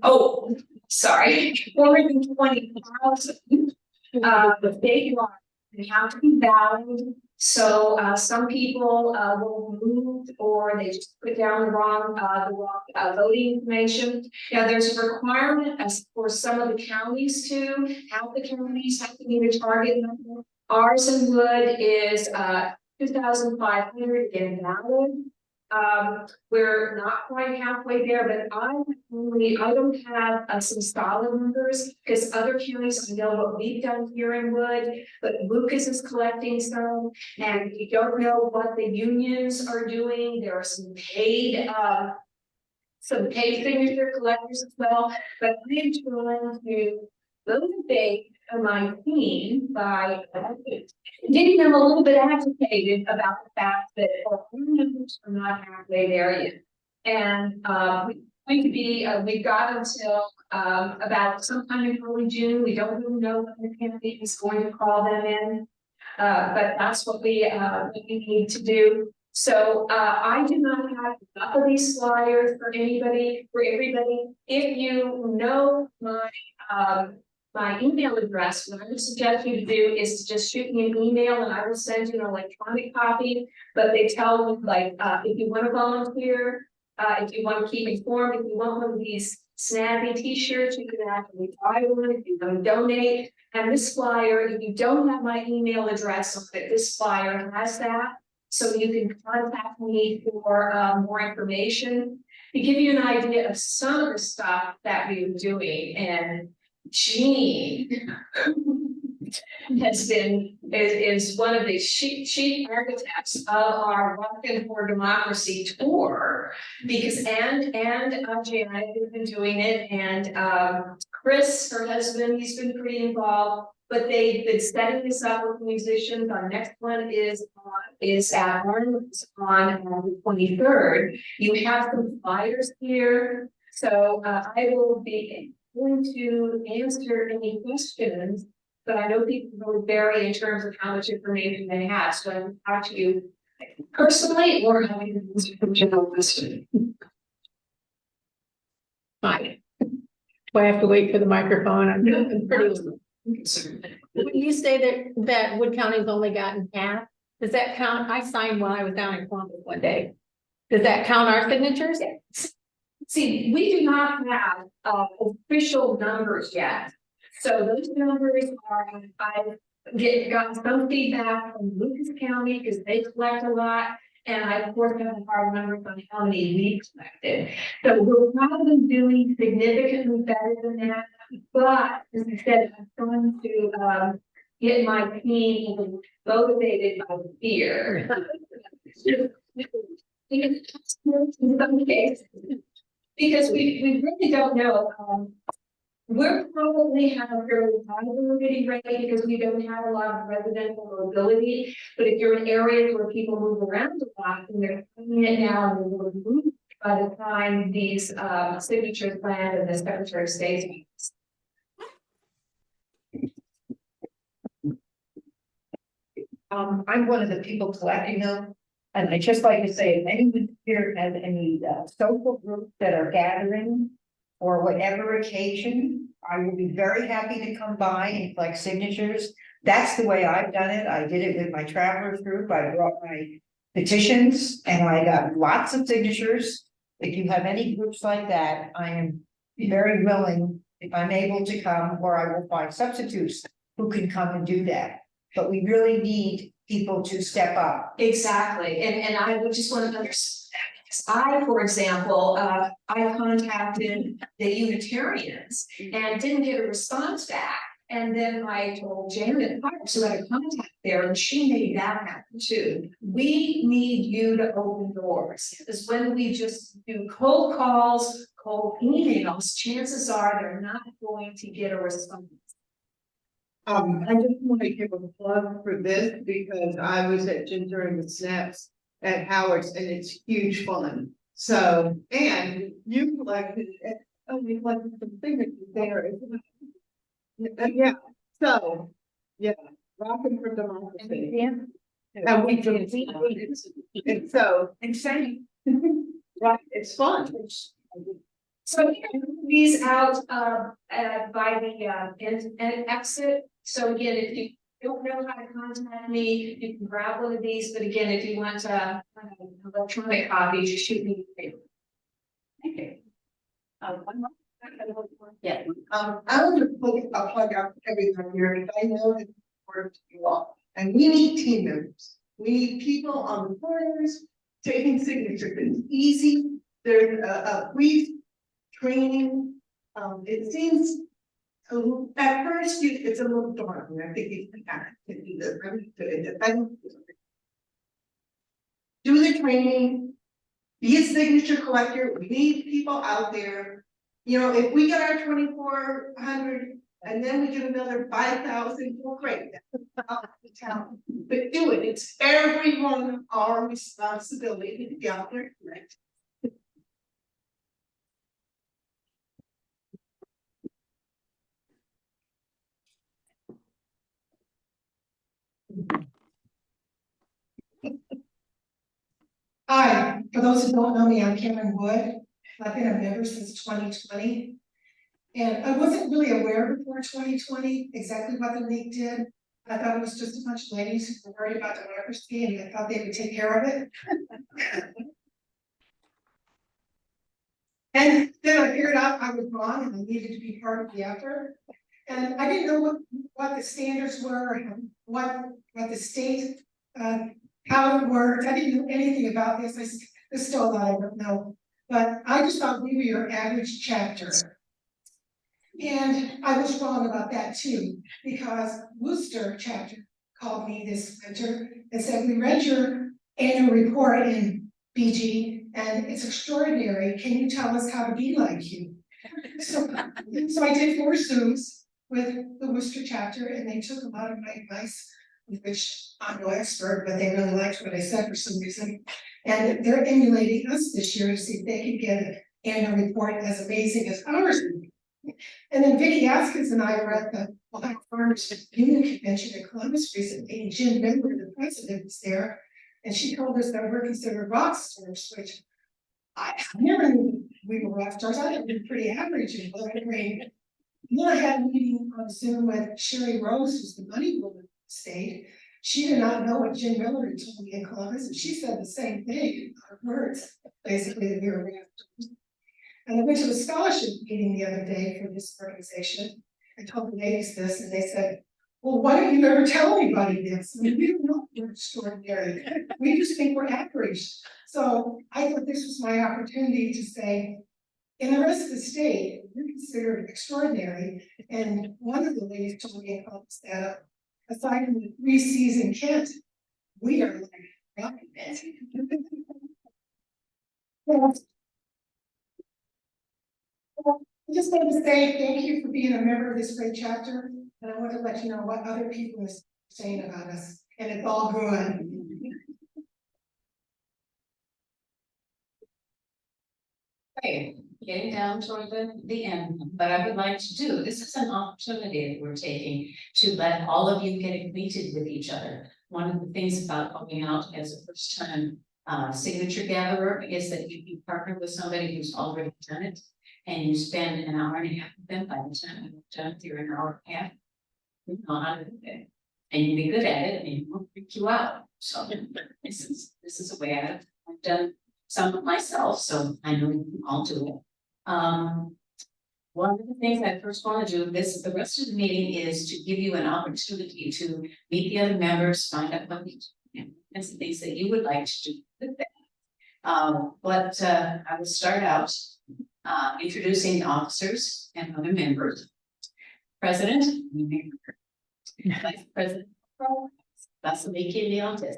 Oh, sorry, 420,000. Statewide, they have to be valid. So some people will move or they just put down the wrong voting information. Now, there's a requirement as for some of the counties too. Half the counties have to meet a target number. Ours in Wood is 2,500 invalid. We're not quite halfway there, but I don't have some solid numbers because other counties, I know what we've done here in Wood, but Lucas is collecting some, and you don't know what the unions are doing. There are some paid signature collectors as well, but I am trying to motivate my team by getting them a little bit agitated about the fact that our numbers are not halfway there yet. And we're going to be, we've got until about sometime in early June. We don't really know when the candidate is going to call them in, but that's what we need to do. So I do not have enough of these flyers for everybody. If you know my email address, what I would suggest you to do is to just shoot me an email and I will send you an electronic copy. But they tell me if you want to volunteer, if you want to keep informed, if you want one of these snazzy t-shirts, you can actually buy one if you want to donate. And this flyer, if you don't have my email address on it, this flyer has that. So you can contact me for more information to give you an idea of some of the stuff that we're doing. And Jean is one of the chief architects of our Walking for Democracy tour, because and Janet has been doing it, and Chris, her husband, he's been pretty involved. But they've been setting this up with musicians. Our next one is at Arnold's on the 23rd. You have some flyers here, so I will be going to answer any questions, but I know people will vary in terms of how much information they have. So I'm talk to you personally or having an answer from general question. Fine. Do I have to wait for the microphone? I'm pretty concerned. When you say that Wood County's only gotten half, does that count? I signed one, I was down in Columbus one day. Does that count our signatures? Yes. See, we do not have official numbers yet. So those numbers are, I've gotten some feedback from Lucas County because they collect a lot. And I, of course, have hard numbers on how many we collected. So we're probably doing significantly better than that. But as I said, I'm trying to get my team motivated by fear. In some cases, because we really don't know. We're probably have a fairly high mobility rate because we don't have a lot of residential mobility. But if you're in areas where people move around a lot and they're coming it now and they will move by the time these signatures land and the Secretary of State. I'm one of the people collecting them. And I just like to say, if anyone here has any social groups that are gathering or whatever occasion, I will be very happy to come by and collect signatures. That's the way I've done it. I did it with my travelers group. I brought my petitions and I got lots of signatures. If you have any groups like that, I am very willing, if I'm able to come, or I will find substitutes who can come and do that. But we really need people to step up. Exactly, and I would just want to understand that because I, for example, I contacted the Unitarians and didn't get a response back. And then I told Janet Parks, who had a contact there, and she made that happen too. We need you to open doors. Because when we just do cold calls, cold emails, chances are they're not going to get a response. I just want to give a plug for this because I was at Ginger and the Snaps at Howard's and it's huge fun. So, and you collected, we collected some signatures there as well. Yeah, so, yeah, rocking for democracy. And we do, and so, insane. Right, it's fun. So these out by the and exit. So again, if you don't know how to contact me, you can grab one of these, but again, if you want an electronic copy, just shoot me a paper. Thank you. One more. Yeah. I want to put a plug out everyone here, and I know it's important to you all, and we need team members. We need people on the corners taking signatures. It's easy. There's a brief training. It seems at first it's a little daunting. I think you can do this. Do the training. Be a signature collector. We need people out there. You know, if we get our 2,400 and then we get another 5,000, well, great. That's the town. But do it. It's everyone our responsibility to be out there. Correct. Hi, for those who don't know me, I'm Karen Wood. I've been a member since 2020. And I wasn't really aware before 2020 exactly what the league did. I thought it was just a bunch of ladies who were worried about democracy and I thought they would take care of it. And then I figured out I was wrong and I needed to be part of the effort. And I didn't know what the standards were and what the state, how it worked. I didn't know anything about this. There's still a lot I don't know. But I just thought we were your average chapter. And I was wrong about that too, because Worcester chapter called me this winter and said, we read your annual report in BG and it's extraordinary. Can you tell us how to be like you? So I did 4 Zooms with the Worcester chapter and they took a lot of my advice, which I'm no expert, but they really liked what I said for some reason. And they're emulating us this year to see if they can get an annual report as amazing as ours. And then Vicki Askins and I were at the Ohio Farmers Union Convention in Columbus recently, and Jim Miller, the president, was there. And she told us that we're considered rock stars, which I never knew we were rock stars. I thought we were pretty average in Bowling Green. And then I had a meeting on Zoom with Sherry Rose, who's the money woman of the state. She did not know what Jim Miller had told me in Columbus, and she said the same thing in her words, basically, that we were rock stars. And I went to a scholarship meeting the other day for this organization. I told the ladies this and they said, well, why don't you ever tell anybody this? I mean, we don't know we're extraordinary. We just think we're average. So I thought this was my opportunity to say, in the rest of the state, we're considered extraordinary. And one of the ladies told me that aside from the 3 C's in Kent, we are like, rocket I just wanted to say thank you for being a member of this great chapter, and I want to let you know what other people are saying about us, and it's all good. Okay, getting down toward the end, but I would like to do, this is an opportunity that we're taking to let all of you get acquainted with each other. One of the things about coming out as a first time signature gatherer is that you partner with somebody who's already done it. And you spend an hour and a half with them. By the time you're done, you're an hour and a half. You know how to do it. And you'll be good at it and it won't freak you out. So this is a way I've done some of myself, so I know you can all do it. One of the things I first want to do, the rest of the meeting is to give you an opportunity to meet the other members, find out what and some things that you would like to do with them. But I will start out introducing the officers and other members. President, Vice President, Vasiliki Leontis.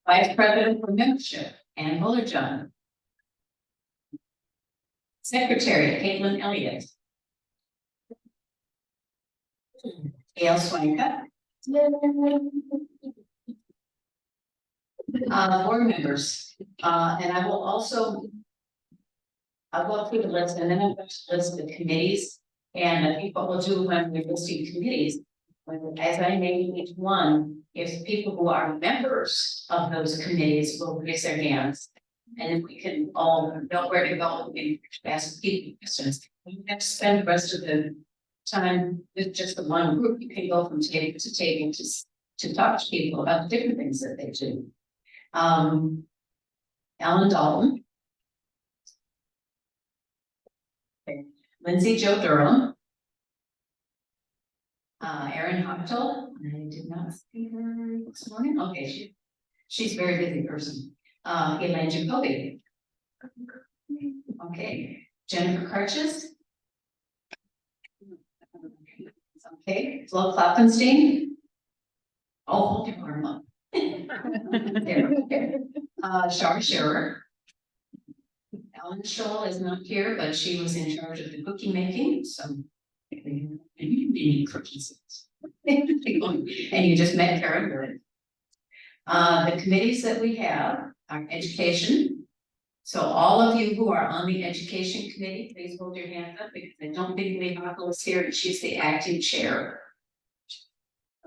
Vice President for Membership, Ann Mullerjohn. Secretary, Caitlin Elliott. Gail Swanka. Board members, and I will also I'll go through the list and then I'm going to list the committees. And I think what we'll do when we're listing committees, as I name each one, if people who are members of those committees will raise their hands. And then we can all know where to go and ask people questions. You have to spend the rest of the time with just the one group. You can go from table to table to talk to people about the different things that they do. Alan Dalton. Okay. Lindsay Jo Durham. Erin Hochtel. I did not see her this morning. Okay, she's a very busy person. Elaine Jacoby. Okay, Jennifer Karches. Okay, Flo Kloppenstein. Oh, hold your arm up. There, okay. Shar Scherer. Ellen Scholl is not here, but she was in charge of the cookie making, so. And you can be cookies. And you just met Karen Good. The committees that we have are education. So all of you who are on the education committee, please hold your hand up because I don't think Lee Hockle is here and she's the acting chair.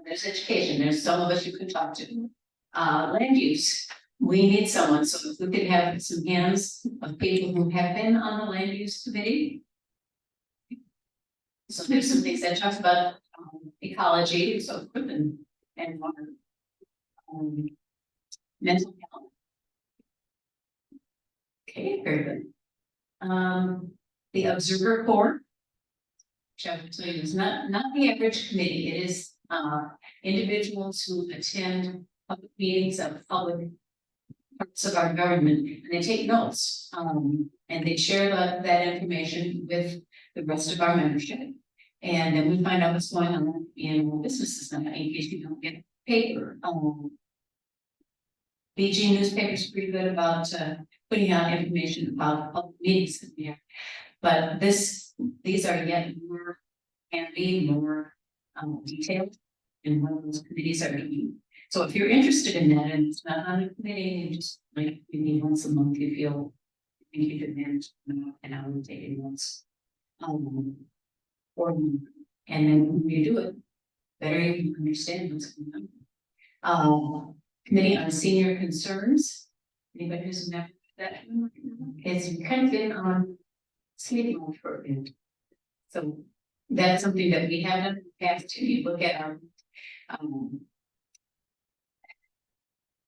There's education, there's some of us you can talk to. Land use, we need someone, so if we could have some hands of people who have been on the land use committee. So there's some things that talks about ecology and so forth and mental health. Okay, very good. The observer corps, which I will tell you is not the average committee. It is individuals who attend public meetings of public parts of our government, and they take notes, and they share that information with the rest of our membership. And then we find out what's going on in businesses now, in case you don't get paper. BG newspaper is pretty good about putting out information about public meetings that we have. But these are yet more, can be more detailed in what those committees are doing. So if you're interested in that and it's not on a committee, you just like maybe once a month you feel you can manage an hour and take it once. And then when you do it, better you understand what's going on. Committee on Senior Concerns. Anybody who's a member of that? It's kind of been on sleeping mode for a bit. So that's something that we haven't had to look at our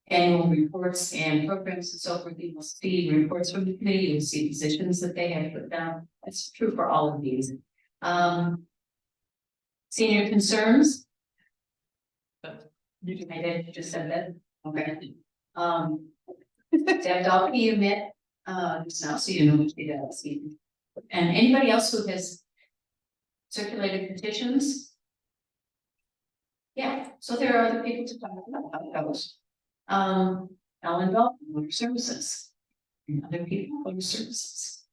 annual reports and programs and so forth. You will see reports from the committee, you'll see positions that they have put down. That's true for all of these. Senior concerns. I did just said that. Okay. Deb Dalkey you met just now, so you know what she does. And anybody else who has circulated petitions? Yeah, so there are other people to talk about how it goes. Ellen Dalton, Water Services, and other people, Water Services.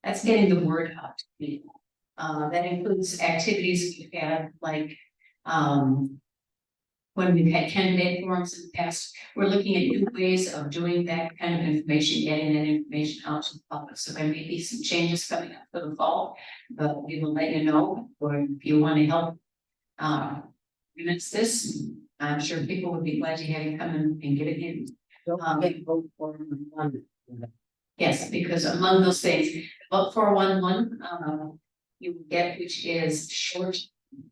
That's getting the word out to people. That includes activities we've had, like when we've had candidate forums in the past. We're looking at new ways of doing that kind of information, getting that information out to the public. So there may be some changes coming up for the fall, but we will let you know. Or if you want to help minutes this, I'm sure people would be glad to have you come in and get it in. Don't forget vote for one. Yes, because among those things, vote for 1-1, you get, which is short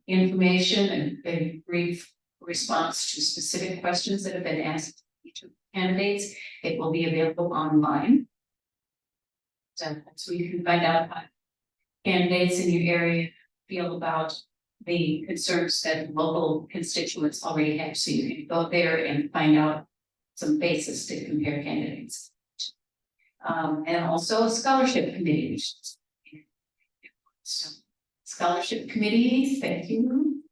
information and a brief response to specific questions that have been asked each of the candidates. It will be available online. So you can find out how candidates in your area feel about the concerns that local constituents already have. So you can go there and find out some basis to compare candidates. And also a scholarship committee. So, scholarship committee, thank you.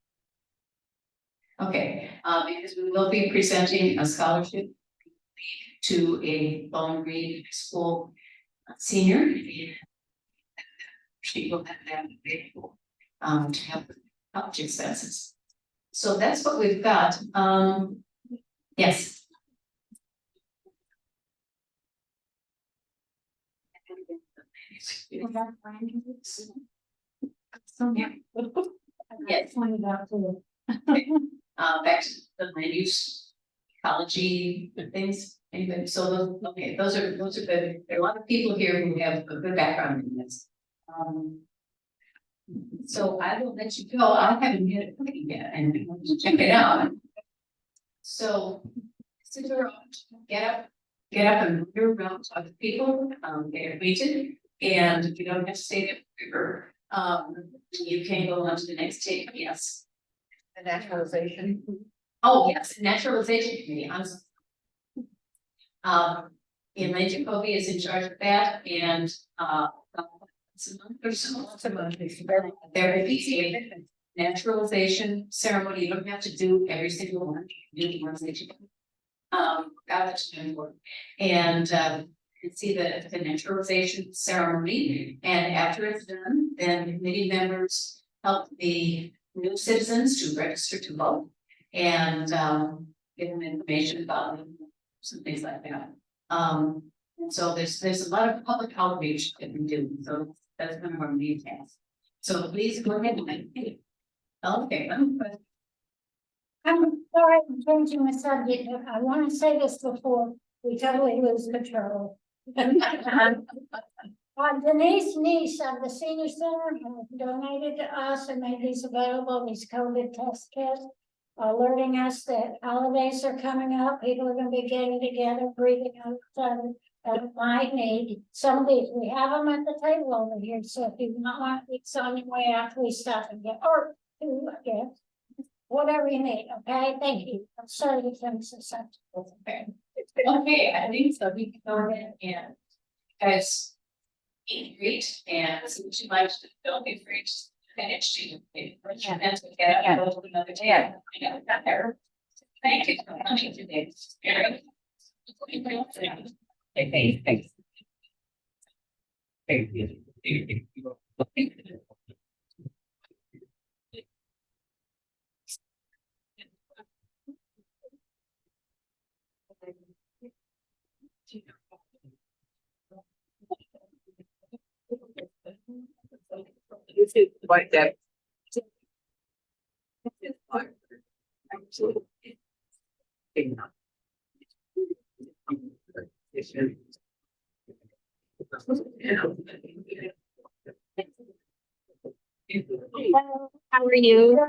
Okay, because we will be presenting a scholarship to a Bowling Green School senior. She will have that available to help with college expenses. So that's what we've got. Yes. Yeah. Yes. Back to the land use ecology things, anybody, so those, okay, those are good, there are a lot of people here who have a good background in this. So I will let you go, I haven't had it cooking yet, and I want to check it out. So, sit around, get up and move around, talk to people, get acquainted, and you don't have to stay there forever. You can go on to the next tape, yes. The naturalization. Oh, yes, naturalization committee, Elaine Jacoby is in charge of that, and, it's a month or so. There is a naturalization ceremony, you don't have to do every single one, you do the ones that you. Got it to do. And, you can see the naturalization ceremony, and after it's done, then committee members help the new citizens to register to vote. And give them information about them, some things like that. And so there's a lot of public outreach that we do, so that's one of our main tasks. So please go ahead and. Okay. I'm sorry, I'm changing the subject, but I want to say this before we totally lose control. Denise Neese of the Senior Center has donated to us and made these available, these COVID test kits, alerting us that holidays are coming up, people are gonna be getting together, breathing out each other, that might need some of these. We have them at the table over here, so if you not want to eat some way after we stop and get, or two, I guess. Whatever you need, okay, thank you. I'm sorry to finish this up. Okay, I think so, we can go ahead and guys eat, greet, and see what you like, don't be afraid to finish to that's what get up, go to another day. I know, got there. Thank you for coming today. Okay, thanks. Thank you. Like that. Hello, how are you?